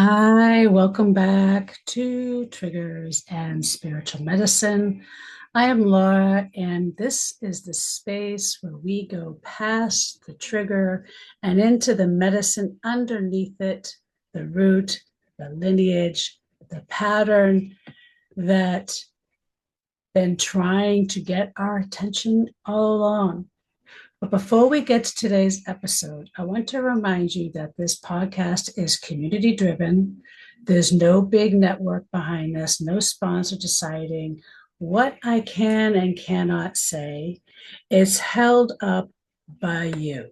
Hi, welcome back to Triggers and Spiritual Medicine. I am Laura, and this is the space where we go past the trigger and into the medicine underneath it, the root, the lineage, the pattern that been trying to get our attention all along. But before we get to today's episode, I want to remind you that this podcast is community driven. There's no big network behind this, no sponsor deciding what I can and cannot say. It's held up by you.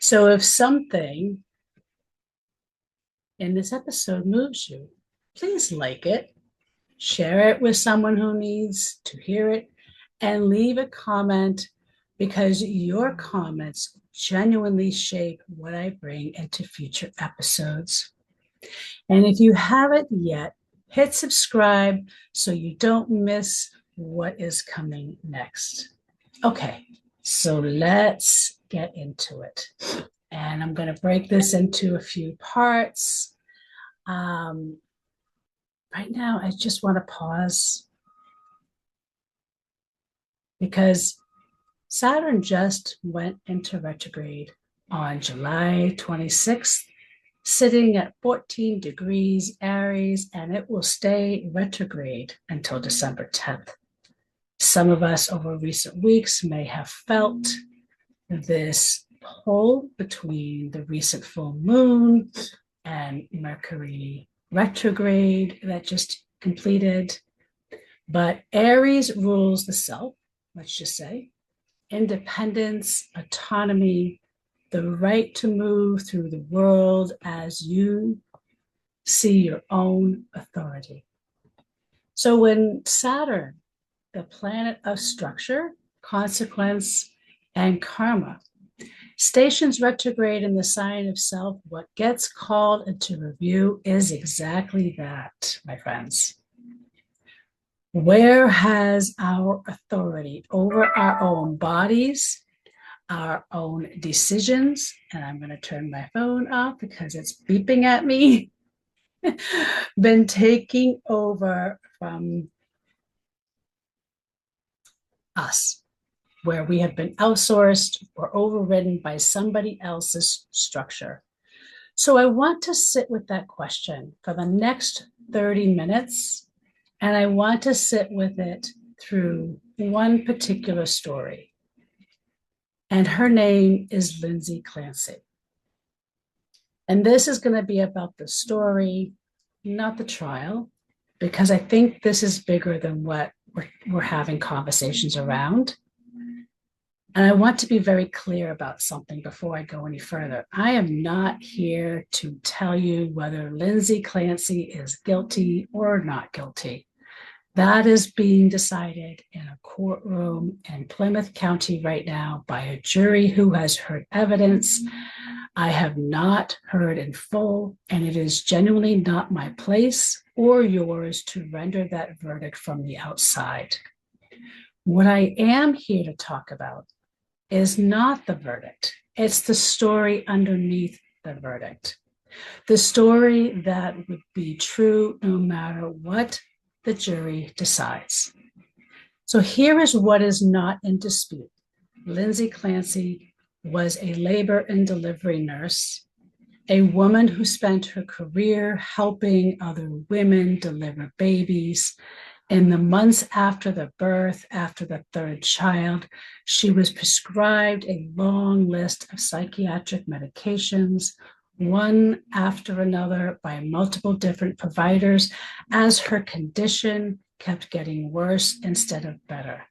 So if something in this episode moves you, please like it, share it with someone who needs to hear it, and leave a comment, because your comments genuinely shape what I bring into future episodes. And if you haven't yet, hit subscribe so you don't miss what is coming next. Okay, so let's get into it. And I'm going to break this into a few parts. Right now, I just want to pause because Saturn just went into retrograde on July 26th, sitting at 14 degrees Aries, and it will stay retrograde until December 10th. Some of us over recent weeks may have felt this pull between the recent full moon and Mercury retrograde that just completed. But Aries rules the self, let's just say. Independence, autonomy, the right to move through the world as you see your own authority. So when Saturn, the planet of structure, consequence, and karma, stations retrograde in the sign of self, what gets called into review is exactly that, my friends. Where has our authority over our own bodies, our own decisions, and I'm going to turn my phone off because it's beeping at me, been taking over from us, where we have been outsourced or overridden by somebody else's structure? So I want to sit with that question for the next 30 minutes. And I want to sit with it through one particular story. And her name is Lindsay Clancy. And this is going to be about the story, not the trial, because I think this is bigger than what we're having conversations around. And I want to be very clear about something before I go any further. I am not here to tell you whether Lindsay Clancy is guilty or not guilty. That is being decided in a courtroom in Plymouth County right now by a jury who has heard evidence. I have not heard in full, and it is genuinely not my place or yours to render that verdict from the outside. What I am here to talk about is not the verdict. It's the story underneath the verdict. The story that would be true no matter what the jury decides. So here is what is not in dispute. Lindsay Clancy was a labor and delivery nurse, a woman who spent her career helping other women deliver babies. In the months after the birth, after the third child, she was prescribed a long list of psychiatric medications, one after another by multiple different providers, as her condition kept getting worse instead of better.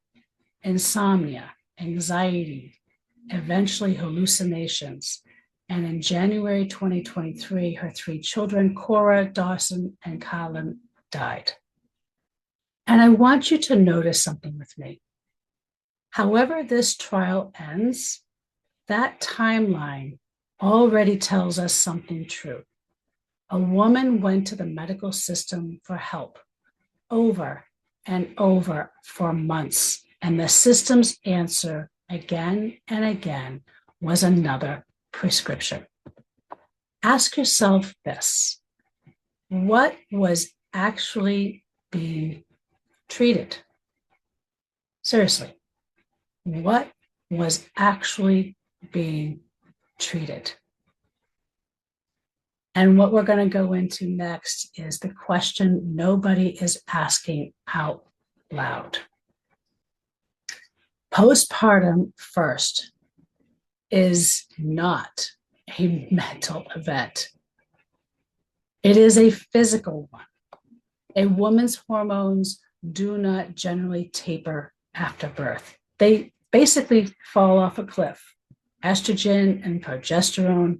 Insomnia, anxiety, eventually hallucinations. And in January 2023, her 3 children, Cora, Dawson, and Colin, died. And I want you to notice something with me. However this trial ends, that timeline already tells us something true. A woman went to the medical system for help over and over for months, and the system's answer again and again was another prescription. Ask yourself this: what was actually being treated? Seriously, what was actually being treated? And what we're going to go into next is the question nobody is asking out loud. Postpartum, first, is not a mental event. It is a physical one. A woman's hormones do not generally taper after birth. They basically fall off a cliff. Estrogen and progesterone,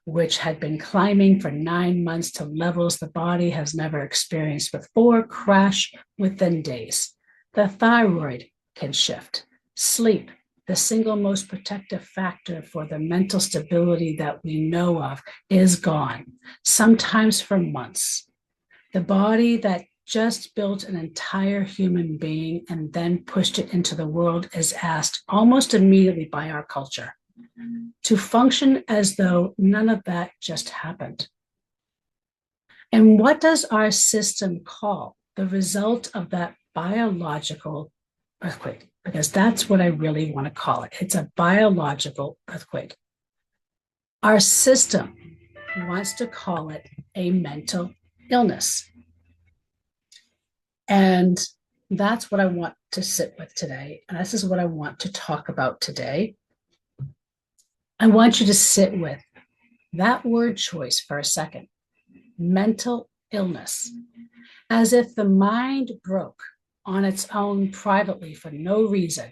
which had been climbing for 9 months to levels the body has never experienced before, crash within days. The thyroid can shift. Sleep, the single most protective factor for the mental stability that we know of, is gone, sometimes for months. The body that just built an entire human being and then pushed it into the world is asked almost immediately by our culture to function as though none of that just happened. And what does our system call the result of that biological earthquake? Because that's what I really want to call it. It's a biological earthquake. Our system wants to call it a mental illness. And that's what I want to sit with today. And this is what I want to talk about today. I want you to sit with that word choice for a second. Mental illness. As if the mind broke on its own privately for no reason,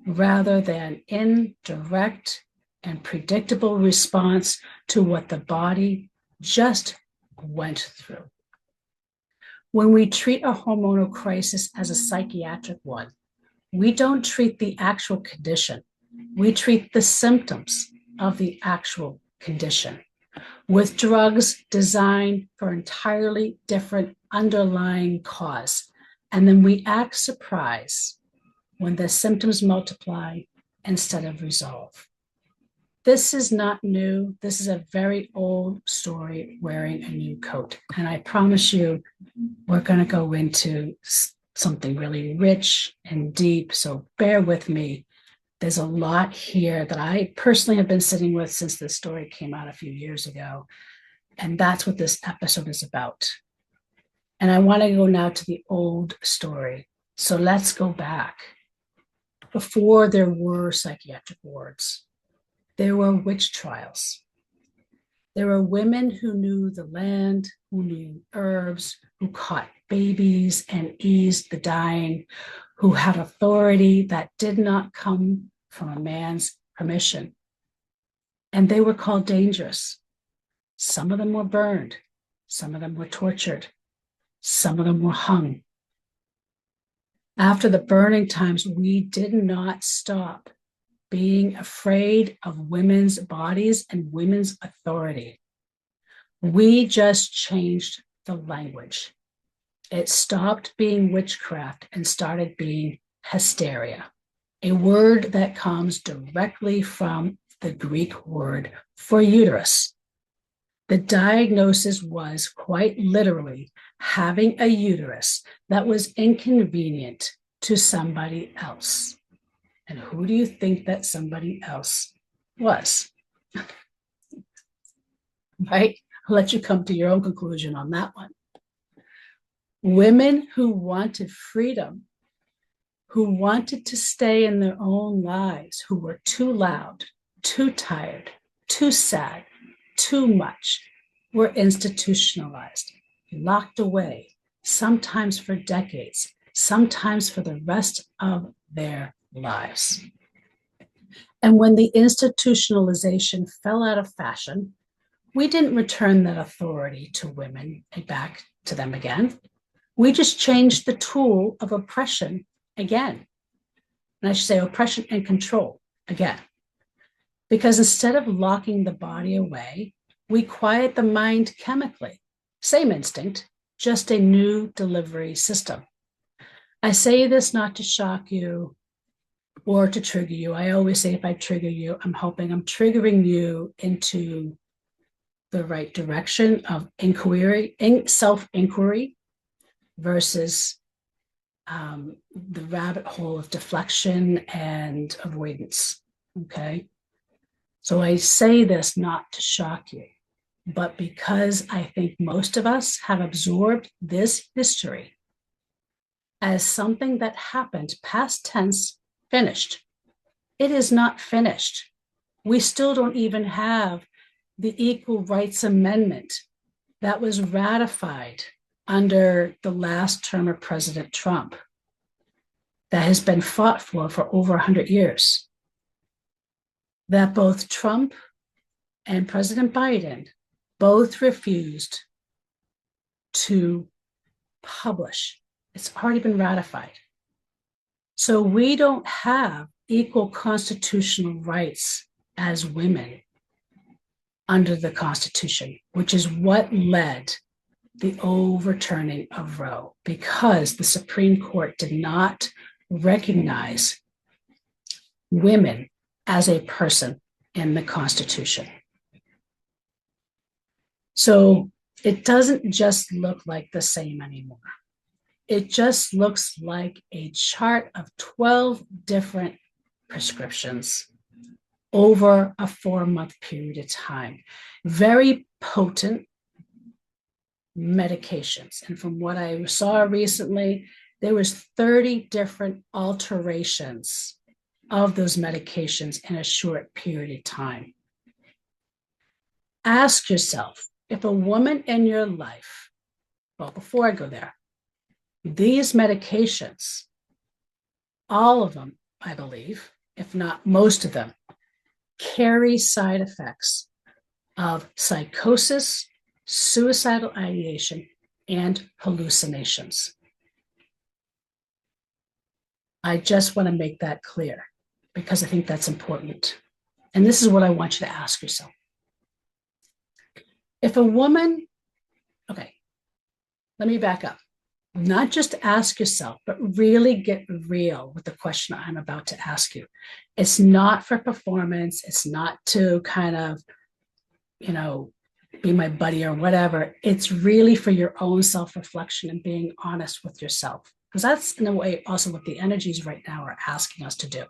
rather than in direct and predictable response to what the body just went through. When we treat a hormonal crisis as a psychiatric one, we don't treat the actual condition. We treat the symptoms of the actual condition with drugs designed for entirely different underlying cause. And then we act surprised when the symptoms multiply instead of resolve. This is not new. This is a very old story wearing a new coat. And I promise you, we're going to go into something really rich and deep. So bear with me. There's a lot here that I personally have been sitting with since this story came out a few years ago. And that's what this episode is about. And I want to go now to the old story. So let's go back. Before there were psychiatric wards, there were witch trials. There were women who knew the land, who knew herbs, who caught babies and eased the dying, who had authority that did not come from a man's permission. And they were called dangerous. Some of them were burned. Some of them were tortured. Some of them were hung. After the burning times, we did not stop being afraid of women's bodies and women's authority. We just changed the language. It stopped being witchcraft and started being hysteria, a word that comes directly from the Greek word for uterus. The diagnosis was quite literally having a uterus that was inconvenient to somebody else. And who do you think that somebody else was? Right? I'll let you come to your own conclusion on that one. Women who wanted freedom, who wanted to stay in their own lives, who were too loud, too tired, too sad, too much, were institutionalized, locked away, sometimes for decades, sometimes for the rest of their lives. And when the institutionalization fell out of fashion, we didn't return that authority to women and back to them again. We just changed the tool of oppression again. And I should say oppression and control again. Because instead of locking the body away, we quiet the mind chemically. Same instinct, just a new delivery system. I say this not to shock you or to trigger you. I always say if I trigger you, I'm hoping I'm triggering you into the right direction of inquiry, self-inquiry versus the rabbit hole of deflection and avoidance. Okay. So I say this not to shock you, but because I think most of us have absorbed this history as something that happened, past tense, finished. It is not finished. We still don't even have the Equal Rights Amendment that was ratified under the last term of President Trump, that has been fought for over 100 years, that both Trump and President Biden both refused to publish. It's already been ratified. So we don't have equal constitutional rights as women under the Constitution, which is what led the overturning of Roe, because the Supreme Court did not recognize women as a person in the Constitution. So it doesn't just look like the same anymore. It just looks like a chart of 12 different prescriptions over a 4-month period of time. Very potent medications. And from what I saw recently, there was 30 different alterations of those medications in a short period of time. Ask yourself, if a woman in your life, well, before I go there, these medications, all of them, I believe, if not most of them, carry side effects of psychosis, suicidal ideation, and hallucinations. I just want to make that clear because I think that's important. And this is what I want you to ask yourself. If a woman, okay, let me back up. Not just ask yourself, but really get real with the question I'm about to ask you. It's not for performance. It's not to kind of, be my buddy or whatever. It's really for your own self-reflection and being honest with yourself. Because that's in a way also what the energies right now are asking us to do,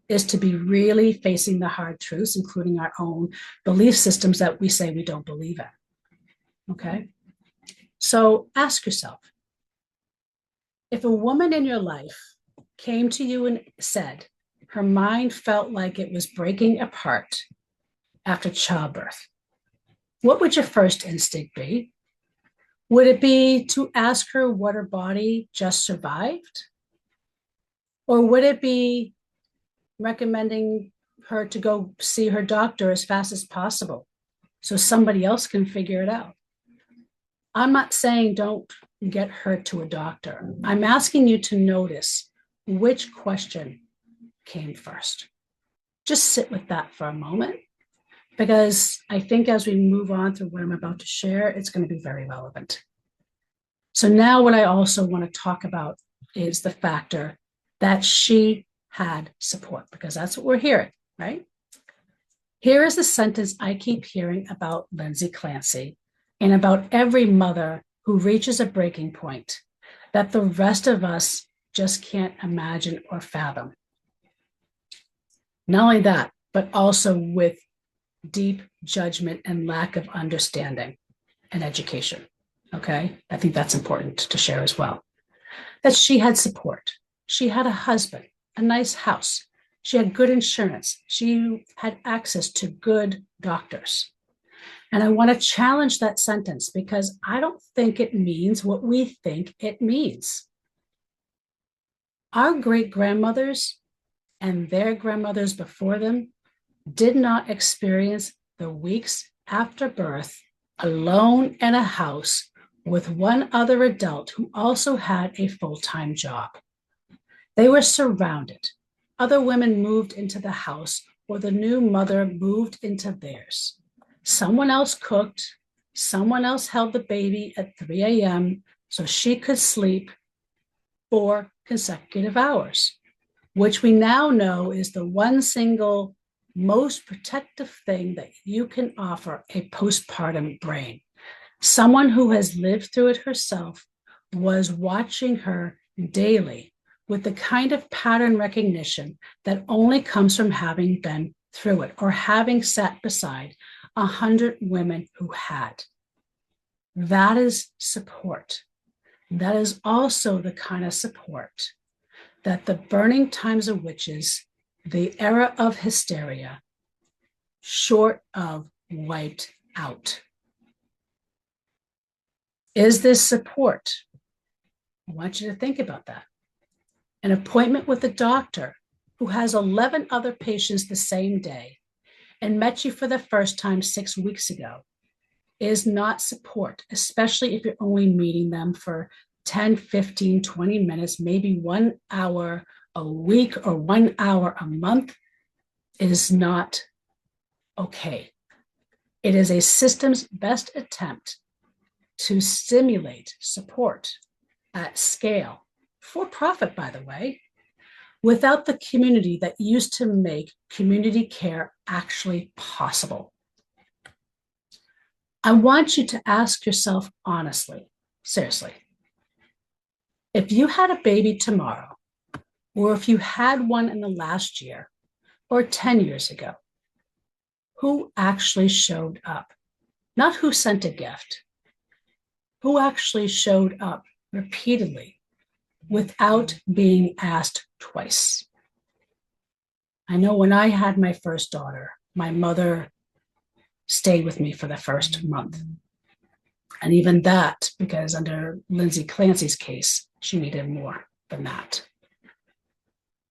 is to be really facing the hard truths, including our own belief systems that we say we don't believe in. Okay? So ask yourself, if a woman in your life came to you and said her mind felt like it was breaking apart after childbirth, what would your first instinct be? Would it be to ask her what her body just survived? Or would it be recommending her to go see her doctor as fast as possible so somebody else can figure it out? I'm not saying don't get her to a doctor. I'm asking you to notice which question came first. Just sit with that for a moment, because I think as we move on through what I'm about to share, it's going to be very relevant. So now what I also want to talk about is the factor that she had support, because that's what we're hearing, right? Here is the sentence I keep hearing about Lindsay Clancy and about every mother who reaches a breaking point that the rest of us just can't imagine or fathom. Not only that, but also with deep judgment and lack of understanding and education. Okay, I think that's important to share as well. That she had support. She had a husband, a nice house. She had good insurance. She had access to good doctors. And I want to challenge that sentence because I don't think it means what we think it means. Our great-grandmothers and their grandmothers before them did not experience the weeks after birth alone in a house with one other adult who also had a full-time job. They were surrounded. Other women moved into the house, or the new mother moved into theirs. Someone else cooked. Someone else held the baby at 3 a.m. so she could sleep 4 consecutive hours, which we now know is the one single most protective thing that you can offer a postpartum brain. Someone who has lived through it herself was watching her daily with the kind of pattern recognition that only comes from having been through it or having sat beside 100 women who had. That is support. That is also the kind of support that the burning times of witches, the era of hysteria, short of wiped out. Is this support? I want you to think about that. An appointment with a doctor who has 11 other patients the same day and met you for the first time 6 weeks ago is not support, especially if you're only meeting them for 10, 15, 20 minutes, maybe 1 hour a week or 1 hour a month. It is not okay. It is a system's best attempt to stimulate support at scale, for profit, by the way, without the community that used to make community care actually possible. I want you to ask yourself honestly, seriously, if you had a baby tomorrow, or if you had one in the last year or 10 years ago, who actually showed up? Not who sent a gift, who actually showed up repeatedly without being asked twice. I know when I had my first daughter, my mother stayed with me for the first month. And even that, because under Lindsay Clancy's case, she needed more than that.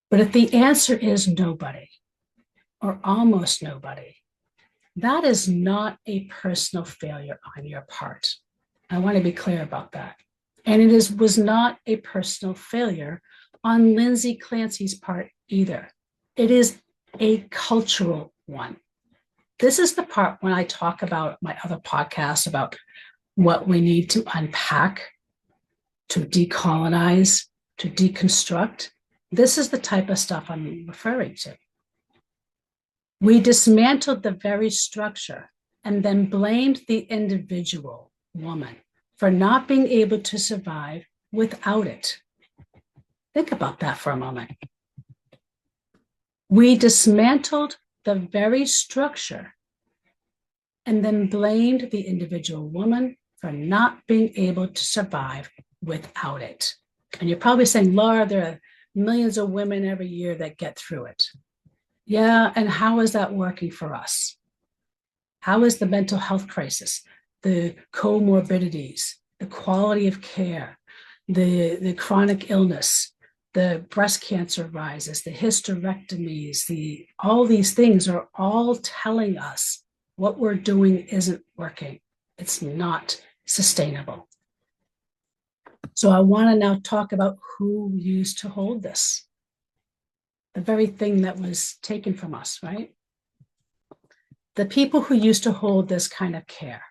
But if the answer is nobody, or almost nobody, that is not a personal failure on your part. I want to be clear about that. And it was not a personal failure on Lindsay Clancy's part either. It is a cultural one. This is the part when I talk about my other podcasts about what we need to unpack, to decolonize, to deconstruct. This is the type of stuff I'm referring to. We dismantled the very structure and then blamed the individual woman for not being able to survive without it. Think about that for a moment. We dismantled the very structure and then blamed the individual woman for not being able to survive without it. And you're probably saying, Laura, there are millions of women every year that get through it. Yeah, and how is that working for us? How is the mental health crisis, the comorbidities, the quality of care, the chronic illness, the breast cancer rises, the hysterectomies, all these things are all telling us what we're doing isn't working. It's not sustainable. So I want to now talk about who used to hold this. The very thing that was taken from us, right? The people who used to hold this kind of care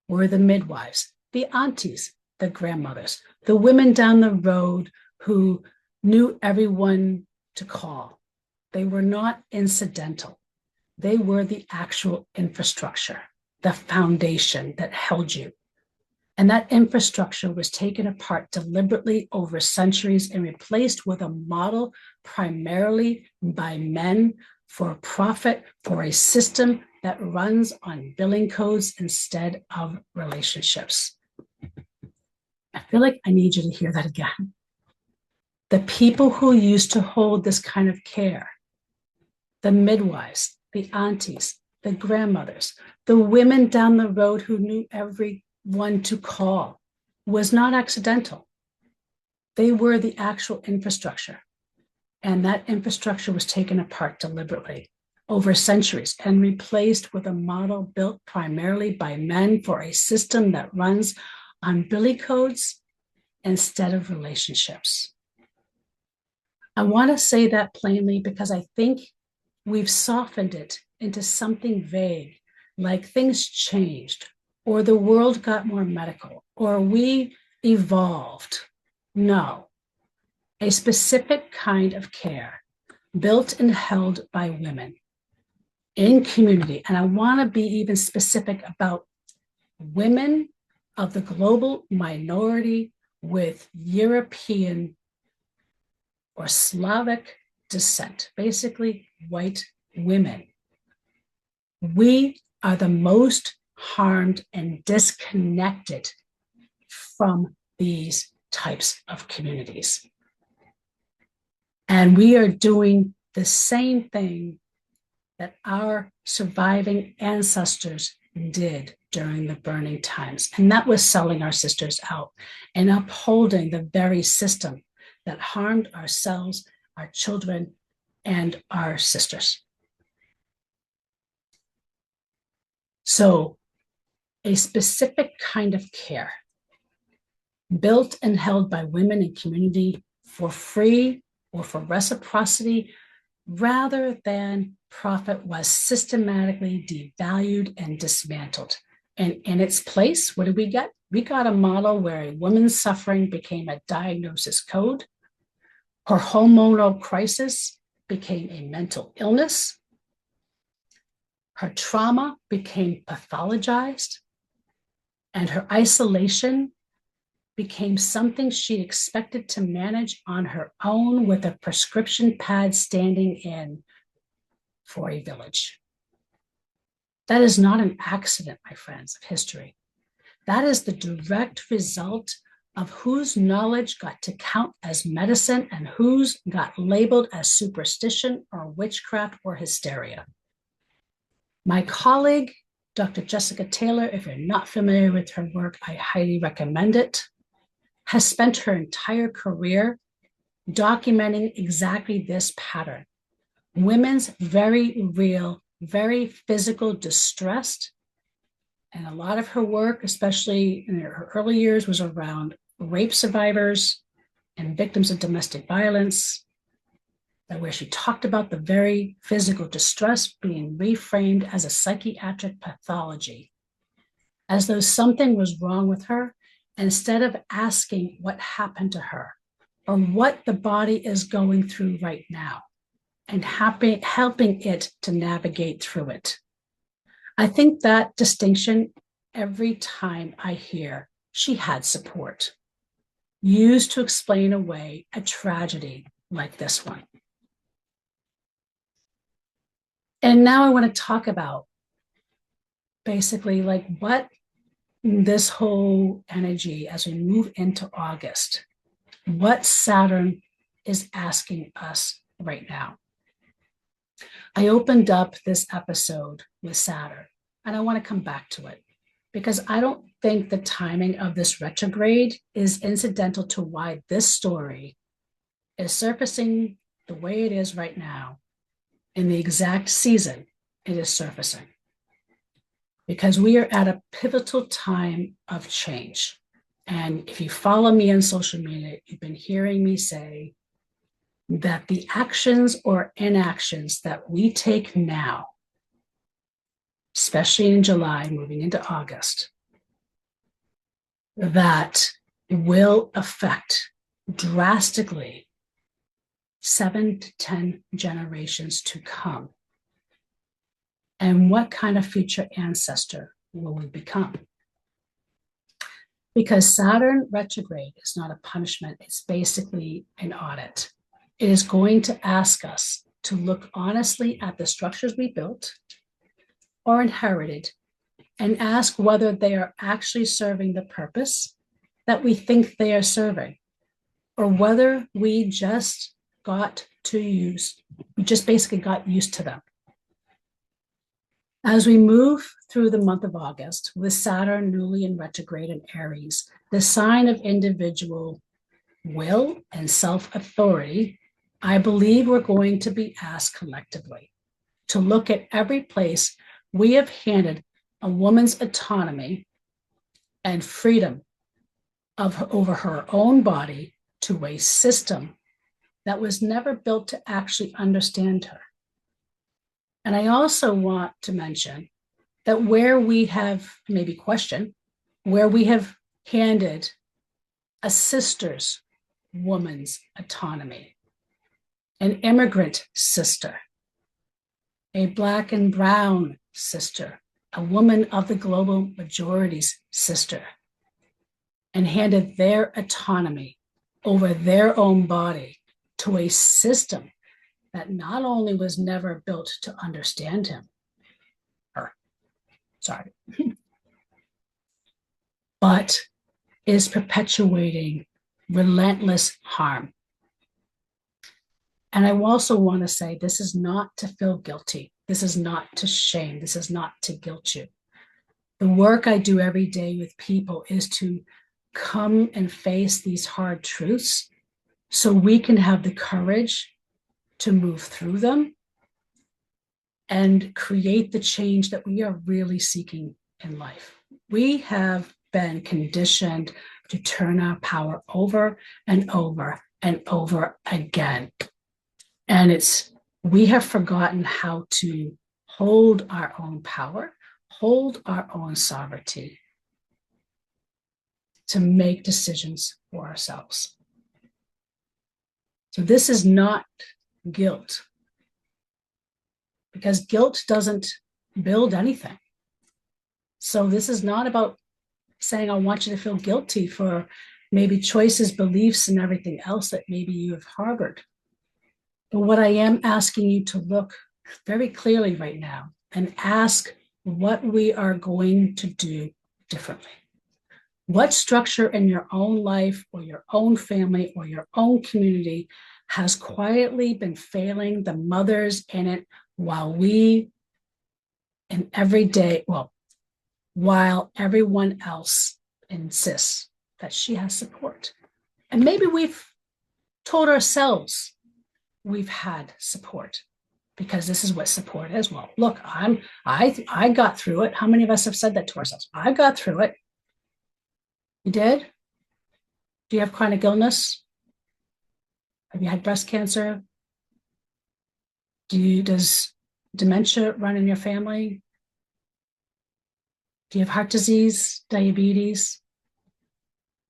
were the midwives, the aunties, the grandmothers, the women down the road who knew everyone to call. They were not incidental. They were the actual infrastructure, the foundation that held you. And that infrastructure was taken apart deliberately over centuries and replaced with a model primarily by men for profit, for a system that runs on billing codes instead of relationships. I feel like I need you to hear that again. The people who used to hold this kind of care, the midwives, the aunties, the grandmothers, the women down the road who knew everyone to call, was not accidental. They were the actual infrastructure. And that infrastructure was taken apart deliberately over centuries and replaced with a model built primarily by men for a system that runs on billing codes instead of relationships. I want to say that plainly because I think we've softened it into something vague, like things changed, or the world got more medical, or we evolved. No, a specific kind of care built and held by women in community. And I want to be even specific about women of the global minority with European or Slavic descent, basically white women. We are the most harmed and disconnected from these types of communities. And we are doing the same thing that our surviving ancestors did during the burning times. And that was selling our sisters out and upholding the very system that harmed ourselves, our children, and our sisters. So a specific kind of care built and held by women in community for free or for reciprocity rather than profit was systematically devalued and dismantled. And in its place, what did we get? We got a model where a woman's suffering became a diagnosis code, her hormonal crisis became a mental illness, her trauma became pathologized, and her isolation became something she expected to manage on her own with a prescription pad standing in for a village. That is not an accident, my friends, of history. That is the direct result of whose knowledge got to count as medicine and whose got labeled as superstition or witchcraft or hysteria. My colleague, Dr. Jessica Taylor, if you're not familiar with her work, I highly recommend it, has spent her entire career documenting exactly this pattern. Women's very real, very physical distress. And a lot of her work, especially in her early years, was around rape survivors and victims of domestic violence, where she talked about the very physical distress being reframed as a psychiatric pathology, as though something was wrong with her, instead of asking what happened to her or what the body is going through right now and helping it to navigate through it. I think that distinction, every time I hear she had support, used to explain away a tragedy like this one. And now I want to talk about basically like what this whole energy as we move into August, what Saturn is asking us right now. I opened up this episode with Saturn, and I want to come back to it because I don't think the timing of this retrograde is incidental to why this story is surfacing the way it is right now in the exact season it is surfacing. Because we are at a pivotal time of change. And if you follow me on social media, you've been hearing me say that the actions or inactions that we take now, especially in July, moving into August, that will affect drastically 7 to 10 generations to come. And what kind of future ancestor will we become? Because Saturn retrograde is not a punishment, it's basically an audit. It is going to ask us to look honestly at the structures we built or inherited and ask whether they are actually serving the purpose that we think they are serving, or whether we just basically got used to them. As we move through the month of August with Saturn newly in retrograde in Aries, the sign of individual will and self-authority, I believe we're going to be asked collectively to look at every place we have handed a woman's autonomy and freedom over her own body to a system that was never built to actually understand her. And I also want to mention that where we have maybe questioned, where we have handed a sister's woman's autonomy, an immigrant sister, a Black and brown sister, a woman of the global majority's sister, and handed their autonomy over their own body to a system that not only was never built to understand him, but is perpetuating relentless harm. And I also want to say, this is not to feel guilty. This is not to shame. This is not to guilt you. The work I do every day with people is to come and face these hard truths so we can have the courage to move through them and create the change that we are really seeking in life. We have been conditioned to turn our power over and over and over again. And we have forgotten how to hold our own power, hold our own sovereignty, to make decisions for ourselves. So this is not guilt, because guilt doesn't build anything. So this is not about saying, I want you to feel guilty for maybe choices, beliefs, and everything else that maybe you have harbored. But what I am asking you to look very clearly right now and ask what we are going to do differently. What structure in your own life or your own family or your own community has quietly been failing the mothers in it while while everyone else insists that she has support? And maybe we've told ourselves we've had support, because this is what support is. Well, look, I got through it. How many of us have said that to ourselves? I got through it. You did? Do you have chronic illness? Have you had breast cancer? Does dementia run in your family? Do you have heart disease, diabetes?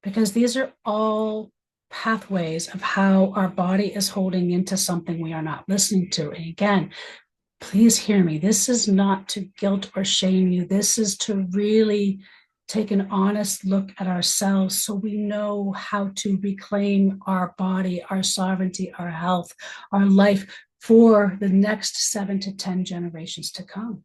Because these are all pathways of how our body is holding into something we are not listening to. And again, please hear me. This is not to guilt or shame you. This is to really take an honest look at ourselves so we know how to reclaim our body, our sovereignty, our health, our life for the next 7 to 10 generations to come.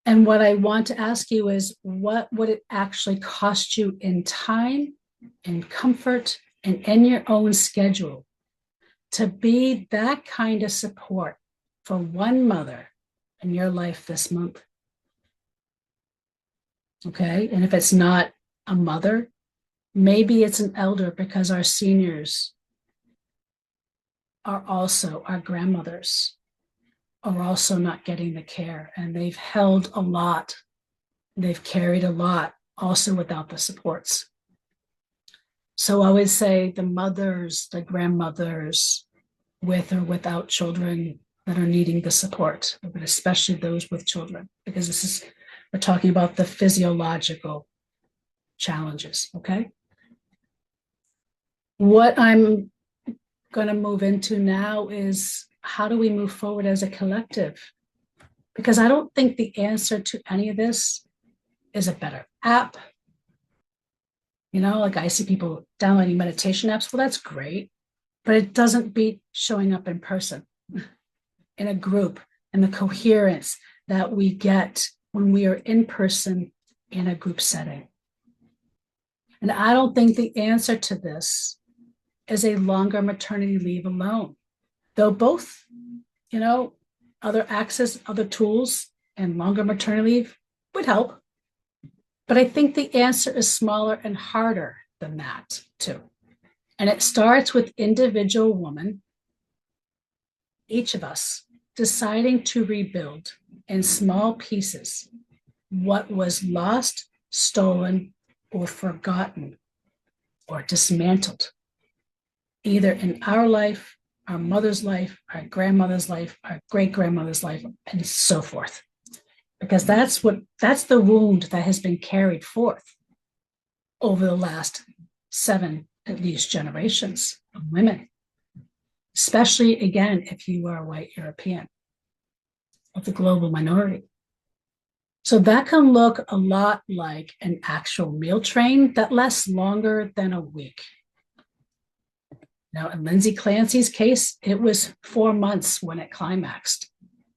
And what I want to ask you is, what would it actually cost you in time, in comfort, and in your own schedule to be that kind of support for one mother in your life this month? Okay, and if it's not a mother, maybe it's an elder, because our seniors are also, our grandmothers are also not getting the care, and they've held a lot, they've carried a lot, also without the supports. So I would say the mothers, the grandmothers, with or without children that are needing the support, but especially those with children, because we're talking about the physiological challenges, okay? What I'm going to move into now is, how do we move forward as a collective? Because I don't think the answer to any of this is a better app. You know, like I see people downloading meditation apps. Well, that's great, but it doesn't beat showing up in person, in a group, and the coherence that we get when we are in person in a group setting. And I don't think the answer to this is a longer maternity leave alone. Though both, you know, other access, other tools, and longer maternity leave would help. But I think the answer is smaller and harder than that, too. And it starts with individual woman, each of us, deciding to rebuild in small pieces what was lost, stolen, or forgotten, or dismantled, either in our life, our mother's life, our grandmother's life, our great-grandmother's life, and so forth. Because that's the wound that has been carried forth over the last 7 at least generations of women, especially, again, if you are a white European of the global minority. So that can look a lot like an actual meal train that lasts longer than a week. Now, in Lindsay Clancy's case, it was 4 months when it climaxed.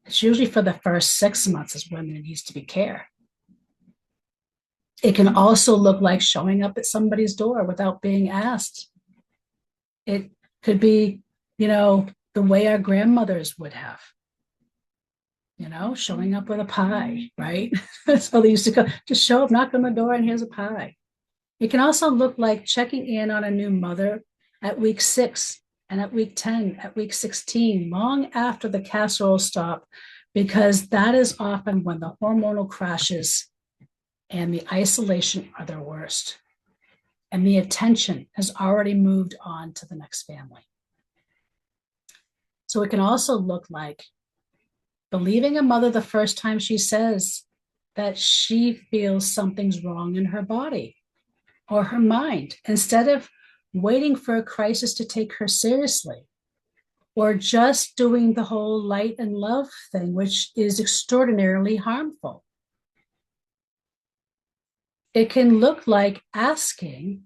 It's usually for the first 6 months is when there needs to be care. It can also look like showing up at somebody's door without being asked. It could be, the way our grandmothers would have. Showing up with a pie, right? So they used to go, just show up, knock on the door, and here's a pie. It can also look like checking in on a new mother at week 6 and at week 10, at week 16, long after the casserole stop, because that is often when the hormonal crashes and the isolation are their worst. And the attention has already moved on to the next family. So it can also look like believing a mother the first time she says that she feels something's wrong in her body or her mind, instead of waiting for a crisis to take her seriously, or just doing the whole light and love thing, which is extraordinarily harmful. It can look like asking,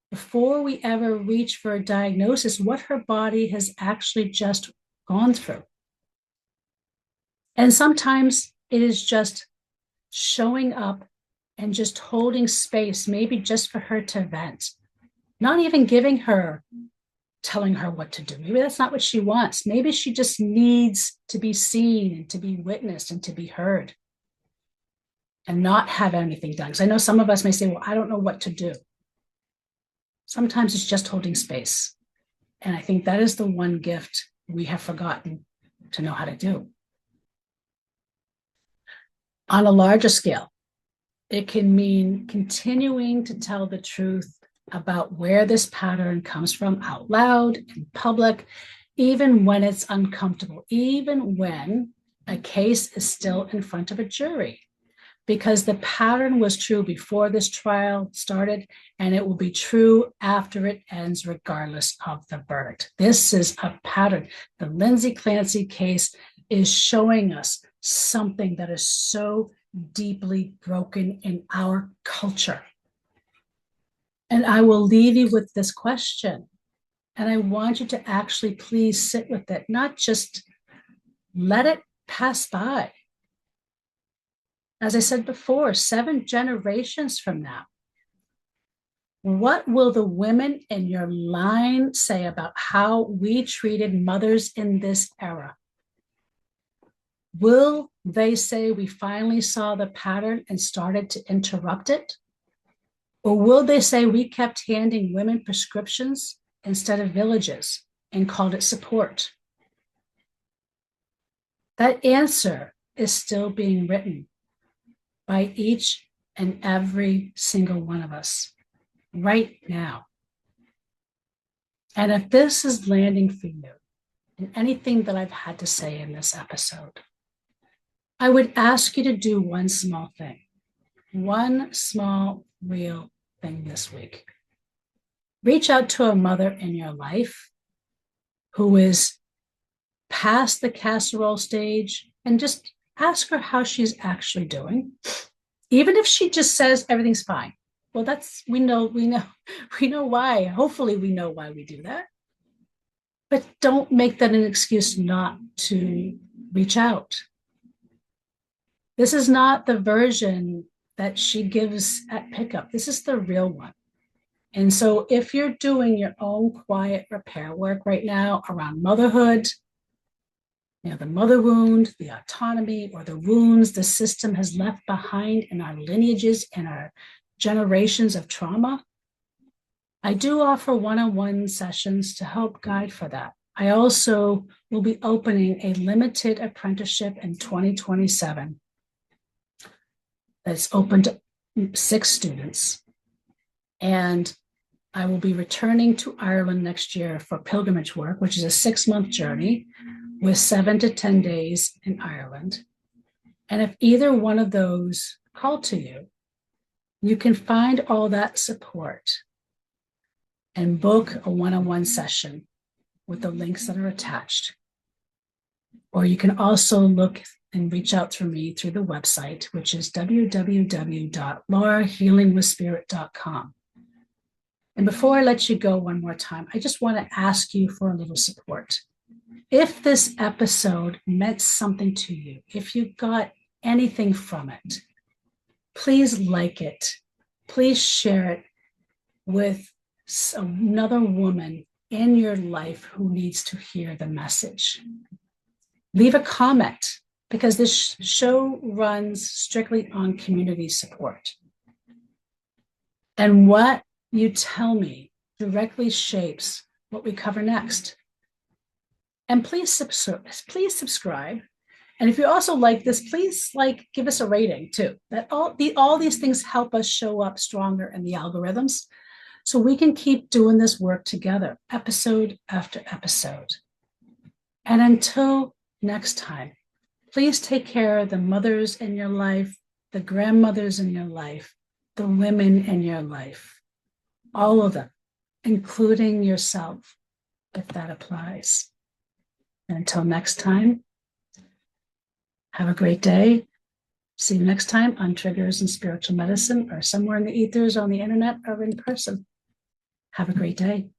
before we ever reach for a diagnosis, what her body has actually just gone through. And sometimes it is just showing up and just holding space, maybe just for her to vent, not even telling her what to do. Maybe that's not what she wants. Maybe she just needs to be seen and to be witnessed and to be heard and not have anything done. Because I know some of us may say, well, I don't know what to do. Sometimes it's just holding space. And I think that is the one gift we have forgotten to know how to do. On a larger scale, it can mean continuing to tell the truth about where this pattern comes from out loud, in public, even when it's uncomfortable, even when a case is still in front of a jury, because the pattern was true before this trial started, and it will be true after it ends, regardless of the verdict. This is a pattern. The Lindsay Clancy case is showing us something that is so deeply broken in our culture. And I will leave you with this question. And I want you to actually please sit with it, not just let it pass by. As I said before, 7 generations from now, what will the women in your line say about how we treated mothers in this era? Will they say we finally saw the pattern and started to interrupt it? Or will they say we kept handing women prescriptions instead of villages and called it support? That answer is still being written by each and every single one of us right now. And if this is landing for you in anything that I've had to say in this episode, I would ask you to do one small thing, one small, real thing this week. Reach out to a mother in your life who is past the casserole stage and just ask her how she's actually doing. Even if she just says everything's fine. Well, we know why. Hopefully we know why we do that. But don't make that an excuse not to reach out. This is not the version that she gives at pickup. This is the real one. And so if you're doing your own quiet repair work right now around motherhood, the mother wound, the autonomy, or the wounds the system has left behind in our lineages and our generations of trauma, I do offer one-on-one sessions to help guide for that. I also will be opening a limited apprenticeship in 2027 that's open to 6 students. And I will be returning to Ireland next year for pilgrimage work, which is a 6-month journey with 7 to 10 days in Ireland. And if either one of those call to you, you can find all that support and book a one-on-one session with the links that are attached. Or you can also look and reach out through me through the website, which is www.laurahealingwithspirit.com. And before I let you go one more time, I just want to ask you for a little support. If this episode meant something to you, if you got anything from it, please like it. Please share it with another woman in your life who needs to hear the message. Leave a comment, because this show runs strictly on community support. And what you tell me directly shapes what we cover next. And please subscribe. And if you also like this, please give us a rating too. That all these things help us show up stronger in the algorithms, so we can keep doing this work together, episode after episode. And until next time, please take care of the mothers in your life, the grandmothers in your life, the women in your life, all of them, including yourself, if that applies. And until next time, have a great day. See you next time on Triggers and Spiritual Medicine, or somewhere in the ethers, on the internet, or in person. Have a great day.